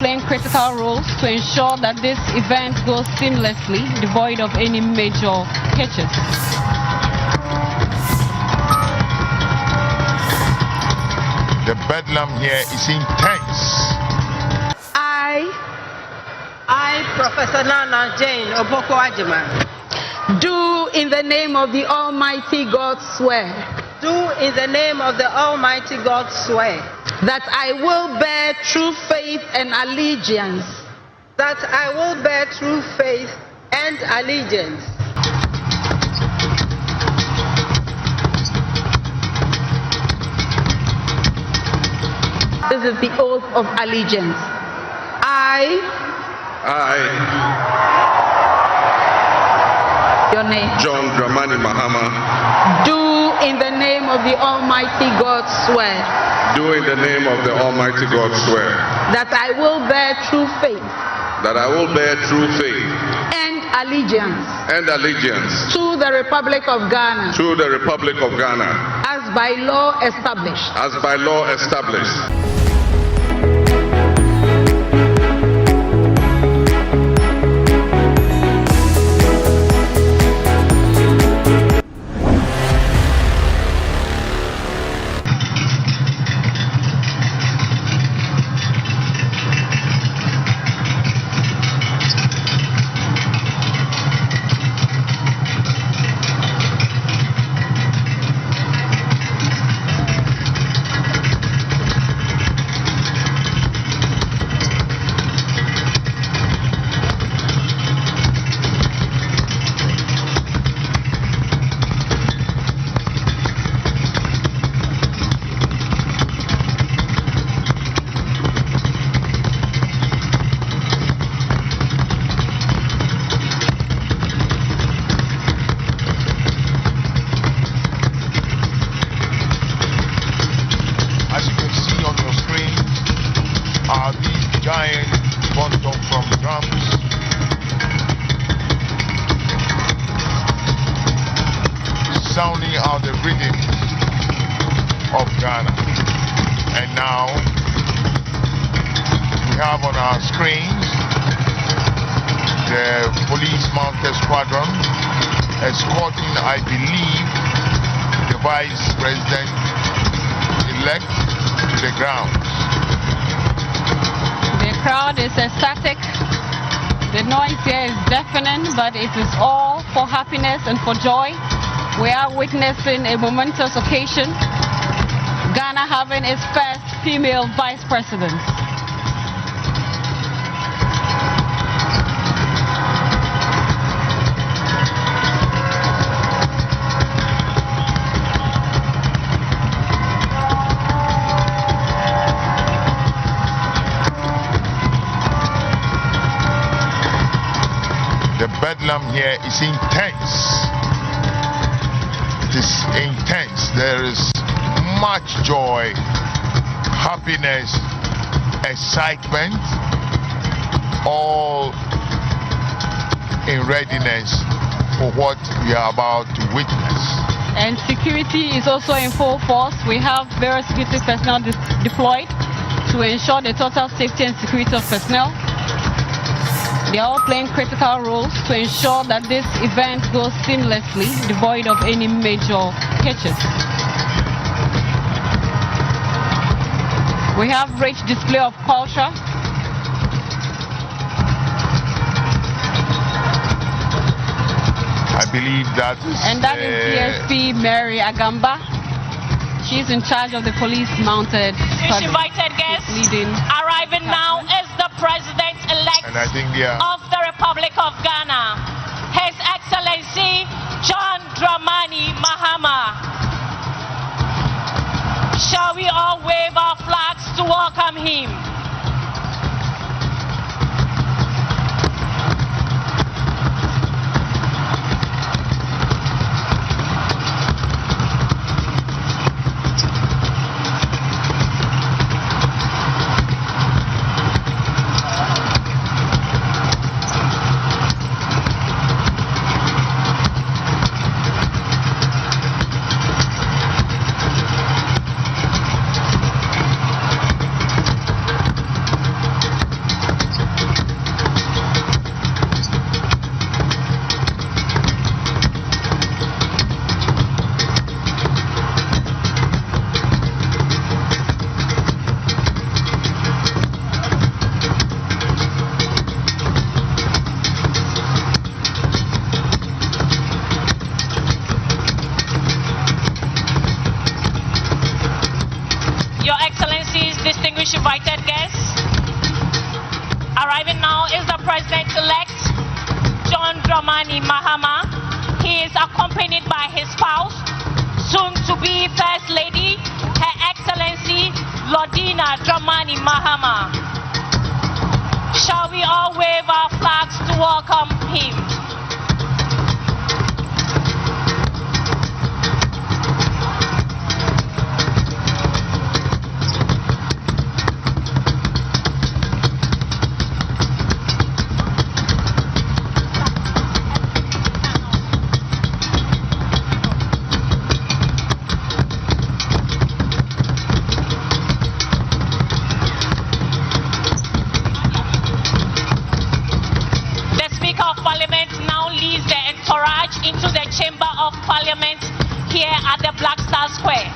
playing critical roles to ensure that this event goes seamlessly, devoid of any major hitches. The bedlam here is intense. I, Professor Nana Jane Oboko Ajima, do in the name of the Almighty God swear. Do in the name of the Almighty God swear that I will bear true faith and allegiance. That I will bear true faith and allegiance. This is the oath of allegiance. Your name. John Dramani Mahama. Do in the name of the Almighty God swear. Do in the name of the Almighty God swear. That I will bear true faith. That I will bear true faith. And allegiance. And allegiance. To the Republic of Ghana. To the Republic of Ghana. As by law established. As by law established. Giant quantum from drums, sounding out the rhythm of Ghana. And now we have on our screens the police mounted squadron escorting, I believe, the vice president elect to the ground. The crowd is ecstatic. The noise here is deafening, but it is all for happiness and for joy. We are witnessing a momentous occasion, Ghana having its first female vice president. The bedlam here is intense. It is intense. There is much joy, happiness, excitement, all in readiness for what we are about to witness. And security is also in full force. We have various security personnel deployed to ensure the total safety and security of personnel. They are all playing critical roles to ensure that this event goes seamlessly, devoid of any major hitches. We have rich display of culture. I believe that is... And that is DSP Mary Agamba. She's in charge of the police mounted squadron. Invited guests arriving now is the President-elect of the Republic of Ghana, His Excellency John Dramani Mahama. Shall we all wave our flags to welcome him? Arriving now is the President-elect, John Dramani Mahama. He is accompanied by his spouse, soon-to-be First Lady, Her Excellency Lordina Dramani Mahama. Shall we all wave our flags to welcome him? Into the Chamber of Parliament here at the Black Star Square.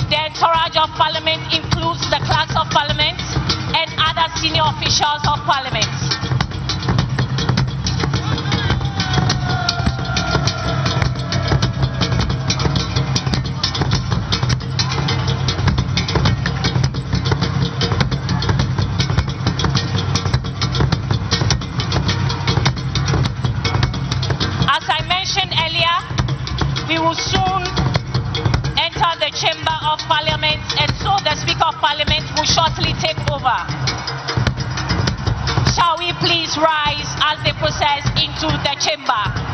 The entourage of Parliament includes the clerks of Parliament and other senior officials of Parliament. We will soon enter the Chamber of Parliament, and so the Speaker of Parliament will shortly take over. Shall we please rise as they process into the chamber?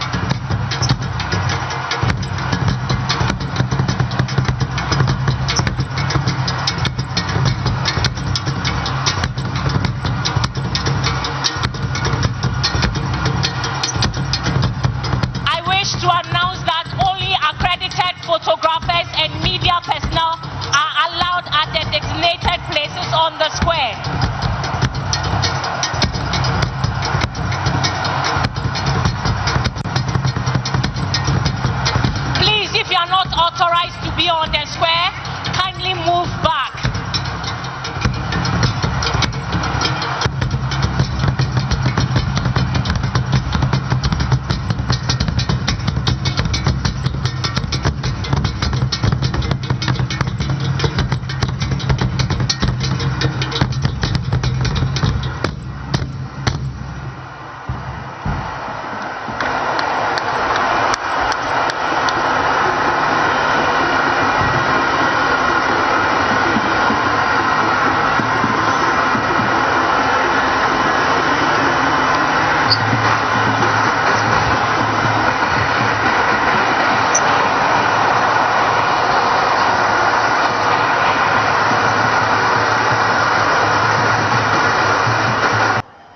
Photographers and media personnel are allowed at the designated places on the square. Please, if you are not authorized to be on the square, kindly move back.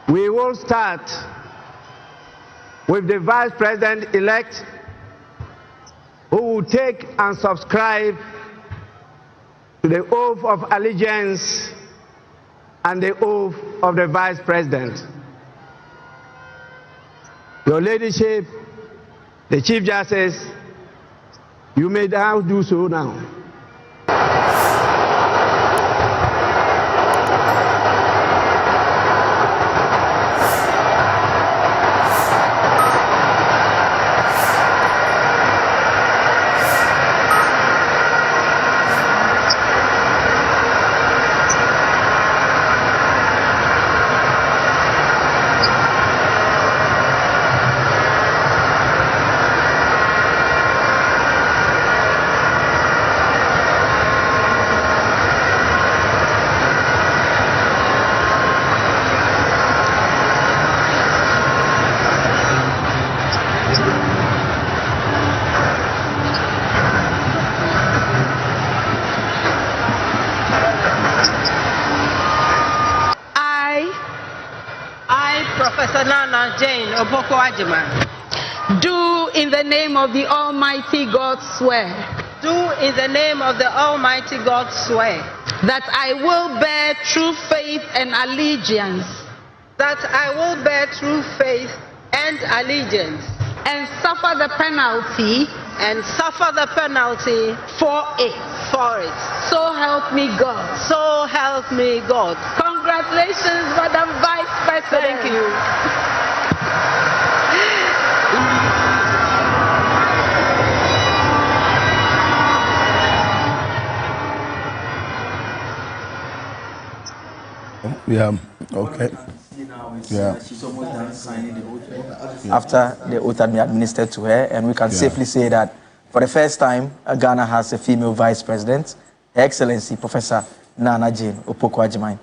We will start with the Vice President-elect, who will take and subscribe to the oath of allegiance and the oath of the Vice President. Your Ladyship, the Chief Justice, you may now do so now. Professor Nana Jane Oboko Ajima. Do in the name of the Almighty God swear. Do in the name of the Almighty God swear. That I will bear true faith and allegiance. That I will bear true faith and allegiance. And suffer the penalty. And suffer the penalty for it. For it. So help me God. So help me God. Congratulations, Madam Vice President. Thank you. Yeah. Okay. Yeah. She's almost done signing the oath after the oath had been administered to her, and we can safely say that for the first time, Ghana has a female vice president, Her Excellency Professor Nana Jane Opoku-Agyeman,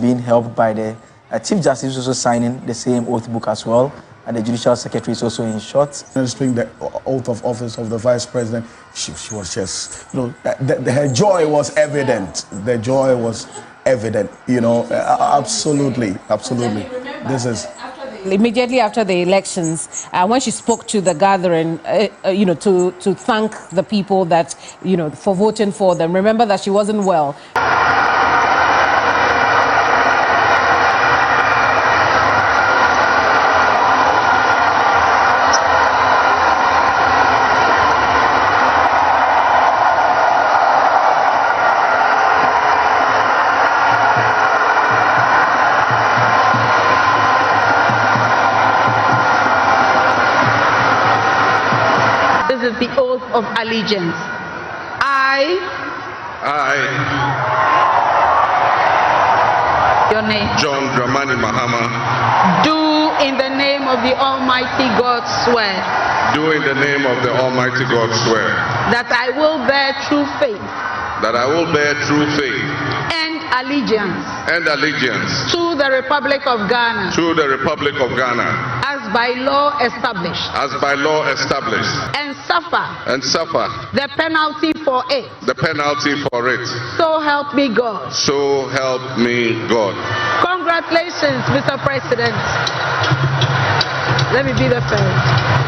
being helped by the Chief Justice, also signing the same oath book as well, and the Judicial Secretary is also in short. Administering the oath of office of the vice president, she was just, her joy was evident. The joy was evident, absolutely. This is immediately after the elections, when she spoke to the gathering, to thank the people that, for voting for them. Remember that she wasn't well. This is the oath of allegiance. I. Your name. John Dramani Mahama. Do in the name of the Almighty God swear. Do in the name of the Almighty God swear. That I will bear true faith. That I will bear true faith. And allegiance. And allegiance. To the Republic of Ghana. To the Republic of Ghana. As by law established. As by law established. And suffer. And suffer. The penalty for it. The penalty for it. So help me God. So help me God. Congratulations, Mr. President. Let me be the first.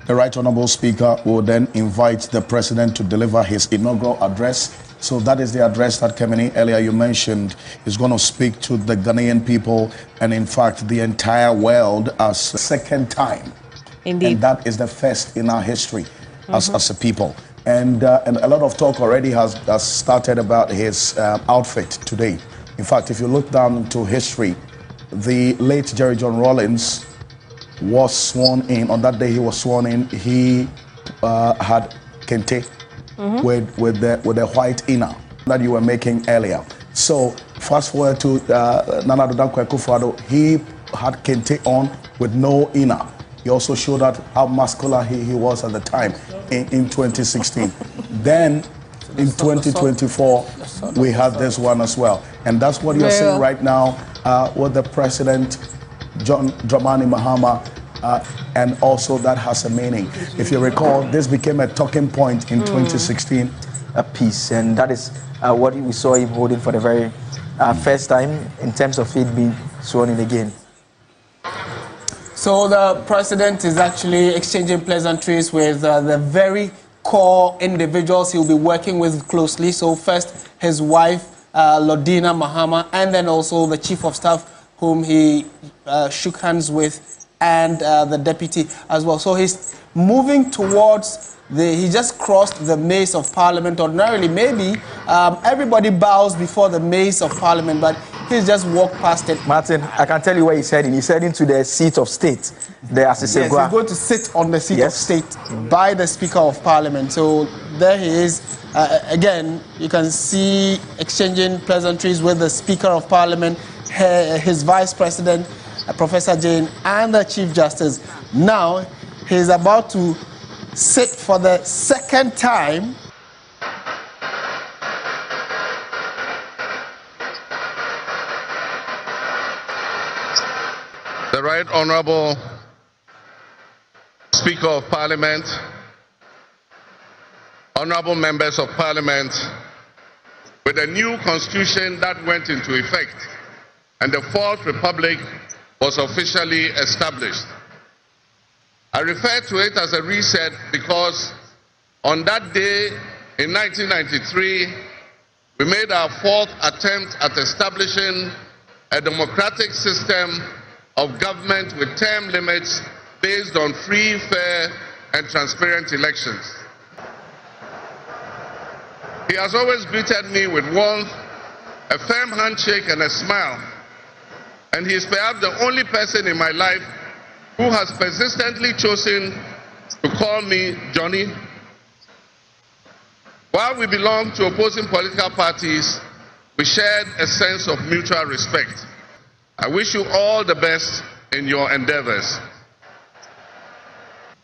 The Right Honourable Speaker will then invite the President to deliver his inaugural address. So that is the address that Kemini earlier you mentioned is going to speak to the Ghanaian people and in fact the entire world as a second time. Indeed. And that is the first in our history as a people. And a lot of talk already has started about his outfit today. In fact, if you look down to history, the late Jerry John Rawlings was sworn in. On that day he was sworn in, he had kente with the white inner that you were making earlier. So fast forward to Nana Addo Dankwa Akufo-Addo, he had kente on with no inner. He also showed out how muscular he was at the time in 2016. Then in 2024 we had this one as well, and that's what you're seeing right now with the President John Dramani Mahama, and also that has a meaning. If you recall, this became a talking point in 2016. A piece, and that is what we saw him holding for the very first time in terms of it being sworn in again. So the President is actually exchanging pleasantries with the very core individuals he'll be working with closely. So first, his wife, Lordina Mahama, and then also the Chief of Staff, whom he shook hands with, and the deputy as well. So he's moving towards he just crossed the maze of Parliament. Ordinarily, maybe everybody bows before the maze of Parliament, but he's just walked past it. Martin, I can tell you where he's heading. He's heading to the seat of state, the Asisegua. Yes, he's going to sit on the seat of state by the Speaker of Parliament. So there he is. Again, you can see exchanging pleasantries with the Speaker of Parliament, his Vice President, Professor Jane, and the Chief Justice. Now, he's about to sit for the second time. The Right Honourable Speaker of Parliament, honourable members of Parliament, with a new constitution that went into effect and the Fourth Republic was officially established. I refer to it as a reset because on that day in 1993, we made our fourth attempt at establishing a democratic system of government with term limits based on free, fair, and transparent elections. He has always greeted me with warmth, a firm handshake, and a smile. And he is perhaps the only person in my life who has persistently chosen to call me Johnny. While we belong to opposing political parties, we shared a sense of mutual respect. I wish you all the best in your endeavors.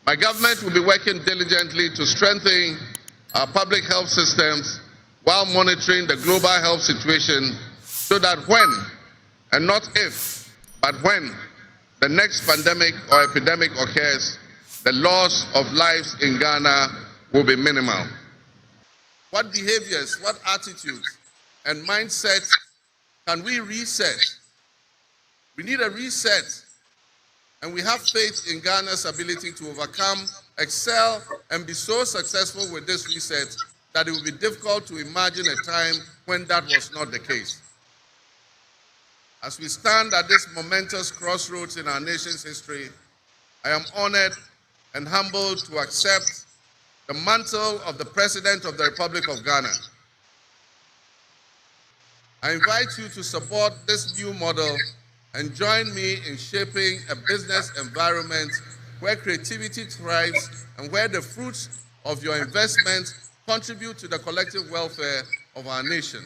My government will be working diligently to strengthen our public health systems while monitoring the global health situation so that when, and not if, but when the next pandemic or epidemic occurs, the loss of lives in Ghana will be minimal. What behaviors, what attitudes, and mindsets can we reset? We need a reset, and we have faith in Ghana's ability to overcome, excel, and be so successful with this reset that it will be difficult to imagine a time when that was not the case. As we stand at this momentous crossroads in our nation's history, I am honored and humbled to accept the mantle of the President of the Republic of Ghana. I invite you to support this new model and join me in shaping a business environment where creativity thrives and where the fruits of your investments contribute to the collective welfare of our nation.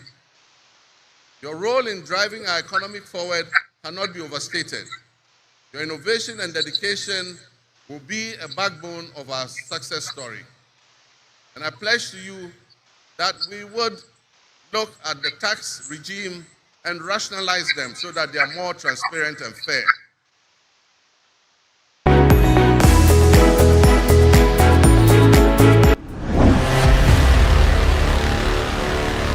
Your role in driving our economy forward cannot be overstated. Your innovation and dedication will be a backbone of our success story. And I pledge to you that we would look at the tax regime and rationalize them so that they are more transparent and fair.